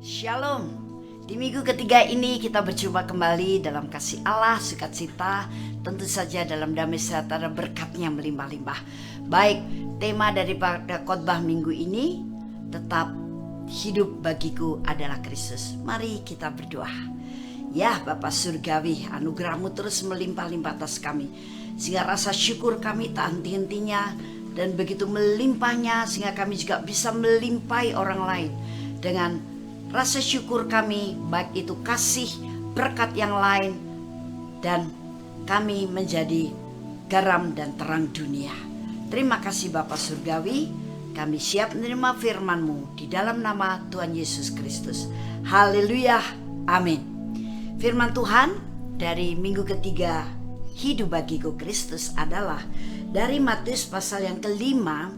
Shalom. Di minggu ketiga ini kita berjumpa kembali dalam kasih Allah, sukacita, tentu saja dalam damai sejahtera berkatnya melimpah-limpah. Baik, tema daripada khotbah minggu ini tetap hidup bagiku adalah Kristus. Mari kita berdoa. Ya Bapa Surgawi, anugerah-Mu terus melimpah-limpah atas kami, sehingga rasa syukur kami tak henti-hentinya dan begitu melimpahnya sehingga kami juga bisa melimpahi orang lain dengan rasa syukur kami, baik itu kasih, berkat yang lain, dan kami menjadi garam dan terang dunia. Terima kasih Bapa Surgawi, kami siap menerima firman-Mu di dalam nama Tuhan Yesus Kristus. Haleluya, amin. Firman Tuhan dari minggu ketiga hidup bagiku Kristus adalah dari Matius pasal yang kelima.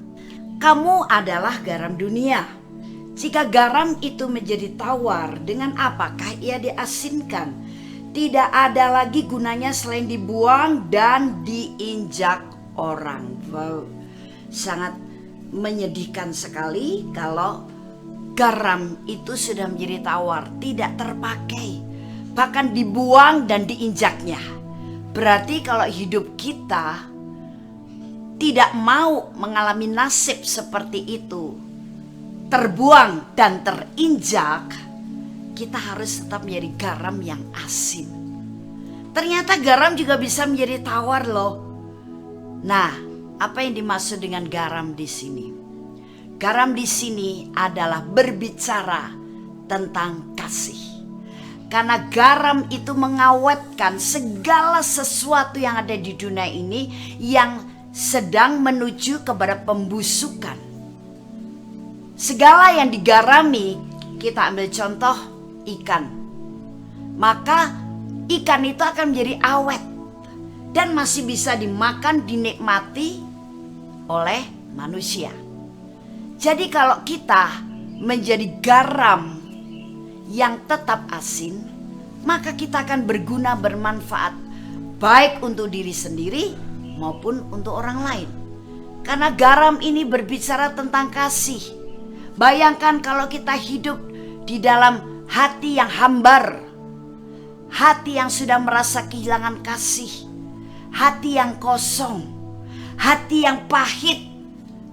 Kamu adalah garam dunia. Jika garam itu menjadi tawar, dengan apakah ia diasinkan? Tidak ada lagi gunanya selain dibuang dan diinjak orang. Wow, sangat menyedihkan sekali kalau garam itu sudah menjadi tawar, tidak terpakai, bahkan dibuang dan diinjaknya. Berarti kalau hidup kita tidak mau mengalami nasib seperti itu, terbuang dan terinjak, kita harus tetap menjadi garam yang asin. Ternyata garam juga bisa menjadi tawar loh. Nah, apa yang dimaksud dengan garam di sini? Garam di sini adalah berbicara tentang kasih. Karena garam itu mengawetkan segala sesuatu yang ada di dunia ini yang sedang menuju kepada pembusukan. Segala yang digarami, kita ambil contoh ikan. Maka ikan itu akan menjadi awet dan masih bisa dimakan, dinikmati oleh manusia. Jadi kalau kita menjadi garam yang tetap asin, maka kita akan berguna, bermanfaat, baik untuk diri sendiri maupun untuk orang lain. Karena garam ini berbicara tentang kasih. Bayangkan kalau kita hidup di dalam hati yang hambar, hati yang sudah merasa kehilangan kasih, hati yang kosong, hati yang pahit.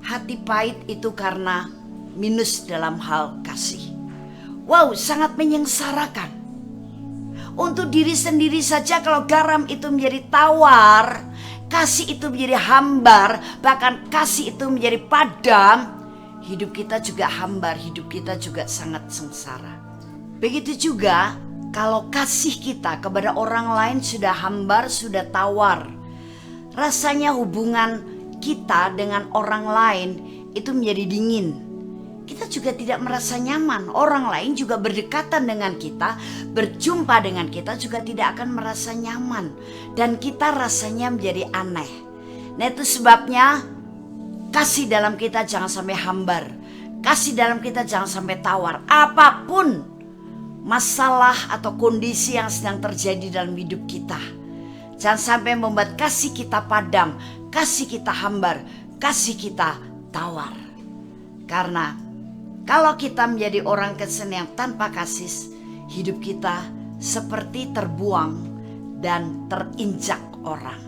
Hati pahit itu karena minus dalam hal kasih. Wow, sangat menyengsarakan. Untuk diri sendiri saja kalau garam itu menjadi tawar, kasih itu menjadi hambar, bahkan kasih itu menjadi padam, hidup kita juga hambar, hidup kita juga sangat sengsara. Begitu juga kalau kasih kita kepada orang lain sudah hambar, sudah tawar. Rasanya hubungan kita dengan orang lain itu menjadi dingin. Kita juga tidak merasa nyaman. Orang lain juga berdekatan dengan kita, berjumpa dengan kita juga tidak akan merasa nyaman. Dan kita rasanya menjadi aneh. Nah itu sebabnya kasih dalam kita jangan sampai hambar. Kasih dalam kita jangan sampai tawar. Apapun masalah atau kondisi yang sedang terjadi dalam hidup kita, jangan sampai membuat kasih kita padam, kasih kita hambar, kasih kita tawar. Karena kalau kita menjadi orang Kristen yang tanpa kasih, hidup kita seperti terbuang dan terinjak orang.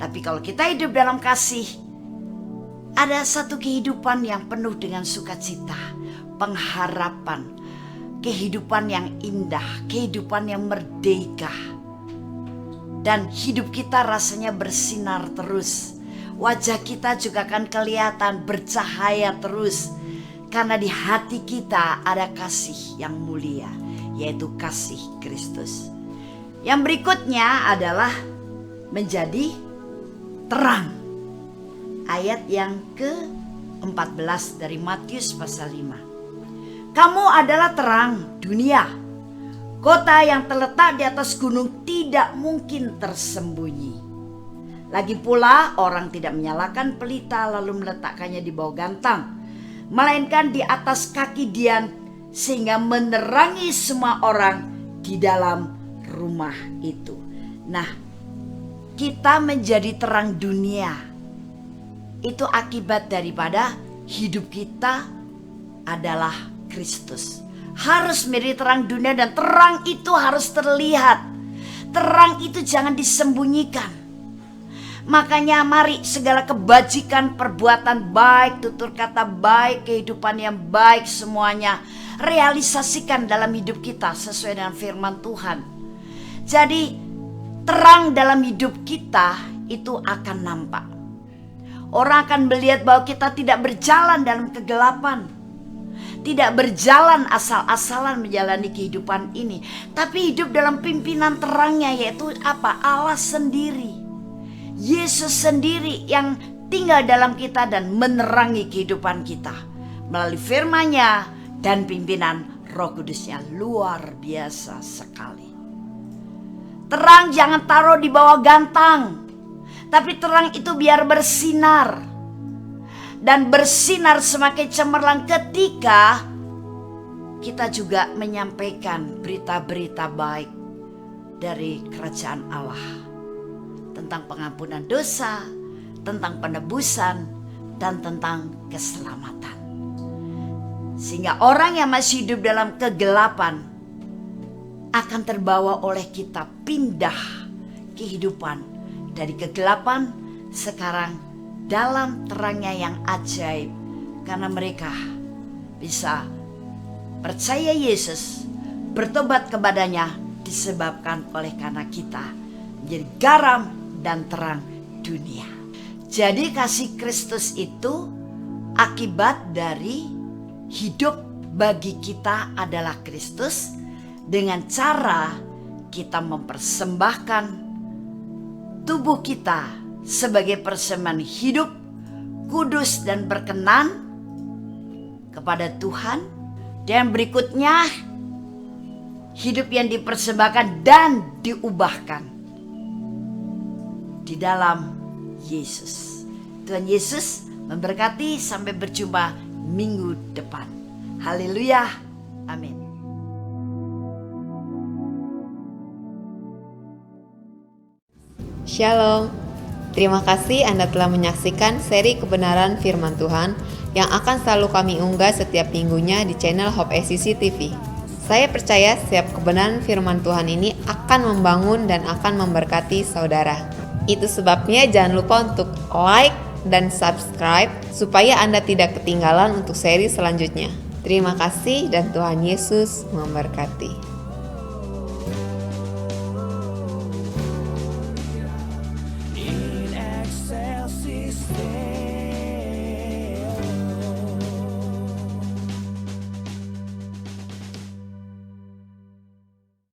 Tapi kalau kita hidup dalam kasih, ada satu kehidupan yang penuh dengan sukacita, pengharapan, kehidupan yang indah, kehidupan yang merdeka. Dan hidup kita rasanya bersinar terus. Wajah kita juga akan kelihatan bercahaya terus. Karena di hati kita ada kasih yang mulia, yaitu kasih Kristus. Yang berikutnya adalah menjadi terang. Ayat yang ke-14 dari Matius pasal 5. Kamu adalah terang dunia. Kota yang terletak di atas gunung tidak mungkin tersembunyi. Lagi pula orang tidak menyalakan pelita lalu meletakkannya di bawah gantang, melainkan di atas kaki dian sehingga menerangi semua orang di dalam rumah itu. Nah, kita menjadi terang dunia itu akibat daripada hidup kita adalah Kristus. harus menjadi terang dunia, dan terang itu harus terlihat. Terang itu jangan disembunyikan. Makanya mari segala kebajikan, perbuatan baik, tutur kata baik, kehidupan yang baik semuanya realisasikan dalam hidup kita sesuai dengan firman Tuhan. Jadi terang dalam hidup kita itu akan nampak. Orang akan melihat bahwa kita tidak berjalan dalam kegelapan, tidak berjalan asal-asalan menjalani kehidupan ini, tapi hidup dalam pimpinan terangnya, yaitu apa? Allah sendiri, Yesus sendiri yang tinggal dalam kita dan menerangi kehidupan kita melalui firman-Nya dan pimpinan Roh Kudus-Nya. Luar biasa sekali. Terang jangan taruh di bawah gantang, tapi terang itu biar bersinar. Dan bersinar semakin cemerlang ketika kita juga menyampaikan berita-berita baik dari kerajaan Allah, tentang pengampunan dosa, tentang penebusan, dan tentang keselamatan. Sehingga orang yang masih hidup dalam kegelapan akan terbawa oleh kita pindah kehidupan dari kegelapan sekarang dalam terangnya yang ajaib, karena mereka bisa percaya Yesus, bertobat kepadanya, disebabkan oleh karena kita menjadi garam dan terang dunia. Jadi kasih Kristus itu akibat dari hidup bagi kita adalah Kristus, dengan cara kita mempersembahkan tubuh kita sebagai persembahan hidup, kudus dan berkenan kepada Tuhan. Dan berikutnya, hidup yang dipersembahkan dan diubahkan di dalam Yesus. Tuhan Yesus memberkati. Sampai berjumpa minggu depan. Haleluya. Amin. Shalom. Terima kasih Anda telah menyaksikan seri kebenaran firman Tuhan yang akan selalu kami unggah setiap minggunya di channel Hope SCC TV. Saya percaya setiap kebenaran firman Tuhan ini akan membangun dan akan memberkati saudara. Itu sebabnya jangan lupa untuk like dan subscribe supaya Anda tidak ketinggalan untuk seri selanjutnya. Terima kasih dan Tuhan Yesus memberkati.